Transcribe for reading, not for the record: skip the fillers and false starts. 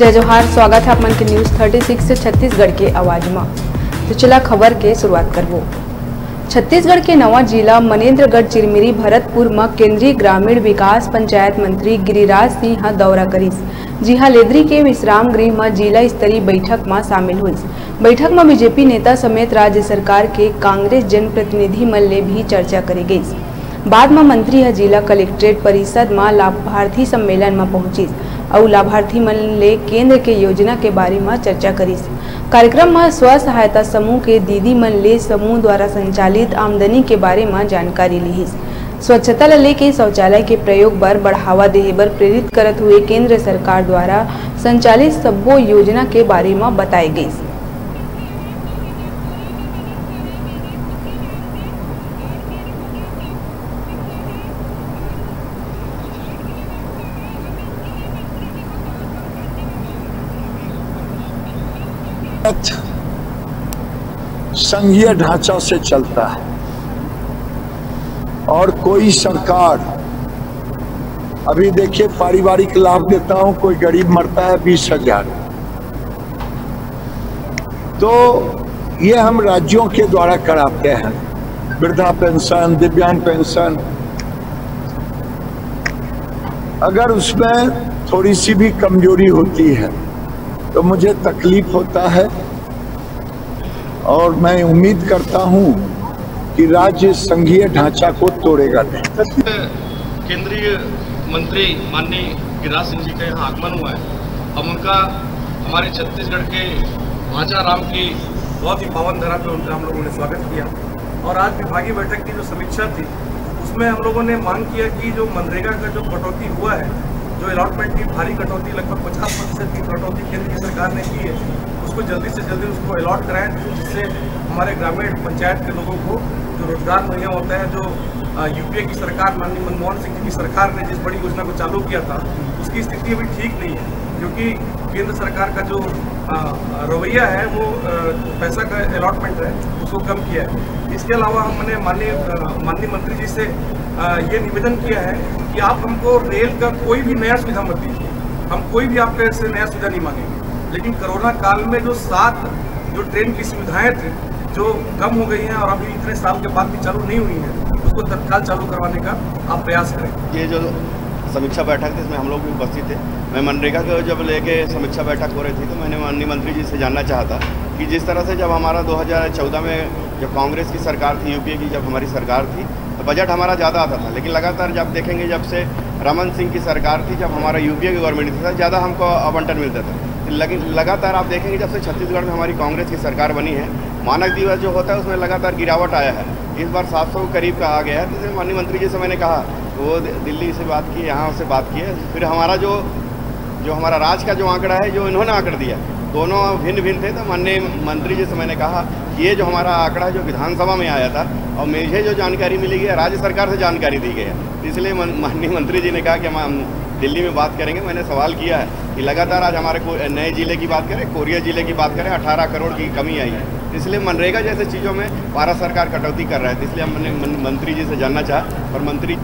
जय जोहार, स्वागत है अपन के न्यूज़ 36 से छत्तीसगढ़ के आवाज में। तो चला खबर के शुरुआत करबो। छत्तीसगढ़ के नवा जिला मनेन्द्रगढ़ चिरमिरी भरतपुर में केंद्रीय ग्रामीण विकास पंचायत मंत्री गिरिराज सिंह दौरा करीस। जी हाँ, लेदरी के विश्राम गृह में जिला स्तरीय बैठक में शामिल हुई। बैठक में बीजेपी नेता समेत राज्य सरकार के कांग्रेस जनप्रतिनिधि मन ले भी चर्चा करी गई। बाद में मंत्री है जिला कलेक्ट्रेट परिषद में लाभार्थी सम्मेलन में पहुंची और लाभार्थी मन ले केंद्र के योजना के बारे में चर्चा करी। कार्यक्रम में स्व सहायता समूह के दीदी मन ले समूह द्वारा संचालित आमदनी के बारे में जानकारी ली। स्वच्छता ले के शौचालय के प्रयोग बर बढ़ावा देहे बर प्रेरित करत हुए केंद्र सरकार द्वारा संचालित सब्बो योजना के बारे में बताई गई। संघीय ढांचा से चलता है और कोई सरकार, अभी देखिए पारिवारिक लाभ देता हूं, कोई गरीब मरता है 20,000, तो ये हम राज्यों के द्वारा कराते हैं। वृद्धा पेंशन, दिव्यांग पेंशन, अगर उसमें थोड़ी सी भी कमजोरी होती है तो मुझे तकलीफ होता है और मैं उम्मीद करता हूं कि राज्य संघीय ढांचा को तोड़ेगा नहीं। केंद्रीय मंत्री माननीय गिरिराज सिंह जी का यहाँ आगमन हुआ है। अब उनका हमारे छत्तीसगढ़ के भांजा राम की बहुत ही पावन धरा पे उनका हम लोगों ने स्वागत किया। और आज विभागीय बैठक की जो समीक्षा थी उसमें हम लोगों ने मांग किया कि जो मनरेगा का जो कटौती हुआ है, जो अलॉटमेंट की भारी कटौती, लगभग 50% की कटौती केंद्र की सरकार ने की है, उसको जल्दी से जल्दी उसको अलॉट कराएं, जिससे हमारे ग्रामीण पंचायत के लोगों को जो रोजगार मुहैया होता है। जो यूपीए की सरकार, माननीय मनमोहन सिंह जी की सरकार ने जिस बड़ी योजना को चालू किया था, उसकी स्थिति अभी ठीक नहीं है, क्योंकि केंद्र सरकार का जो रवैया है वो पैसा का अलॉटमेंट है उसको कम किया है। इसके अलावा हमने माननीय मंत्री जी से ये निवेदन किया है कि आप हमको रेल का कोई भी नया सुविधा मत दीजिए, हम कोई भी आपके से नया सुविधा नहीं मांगेंगे, लेकिन कोरोना काल में जो 7 ट्रेन की सुविधाएं थी जो कम हो गई हैं और अभी इतने साल के बाद भी चालू नहीं हुई हैं, उसको तत्काल चालू करवाने का आप प्रयास करें। ये जो समीक्षा बैठक थी इसमें हम लोग भी उपस्थित थे। मैं मनरेगा को जब लेके समीक्षा बैठक हो रही थी तो मैंने माननीय मंत्री जी से जानना चाहा कि जिस तरह से जब हमारा 2014 में जब कांग्रेस की सरकार थी, यूपीए की जब हमारी सरकार थी, तो बजट हमारा ज़्यादा आता था, लेकिन लगातार जब देखेंगे जब से रमन सिंह की सरकार थी, जब हमारा यूपीए की गवर्नमेंट थी, ज़्यादा हमको आवंटन मिलता था। लेकिन लगातार आप देखेंगे जब से छत्तीसगढ़ में हमारी कांग्रेस की सरकार बनी है, मानक दिवस जो होता है उसमें लगातार गिरावट आया है। इस बार 700 के करीब कहा गया है। तो माननीय मंत्री जी से मैंने कहा, वो दिल्ली से बात की, यहाँ से बात की है, फिर हमारा जो हमारा राज्य का जो आंकड़ा है, जो इन्होंने आंकड़ा दिया, दोनों भिन्न भिन्न थे। तो माननीय मंत्री जी से मैंने कहा कि ये जो हमारा आंकड़ा है जो विधानसभा में आया था और मुझे जो जानकारी मिली है राज्य सरकार से जानकारी दी गई है, इसलिए माननीय मंत्री जी ने कहा कि हम दिल्ली में बात करेंगे। मैंने सवाल किया है कि लगातार आज हमारे नए जिले की बात करें, कोरिया जिले की बात करें, 18 करोड़ की कमी आई है, इसलिए मनरेगा जैसे चीज़ों में भारत सरकार कटौती कर रहा है। इसलिए हमने मंत्री जी से जानना चाहा और मंत्री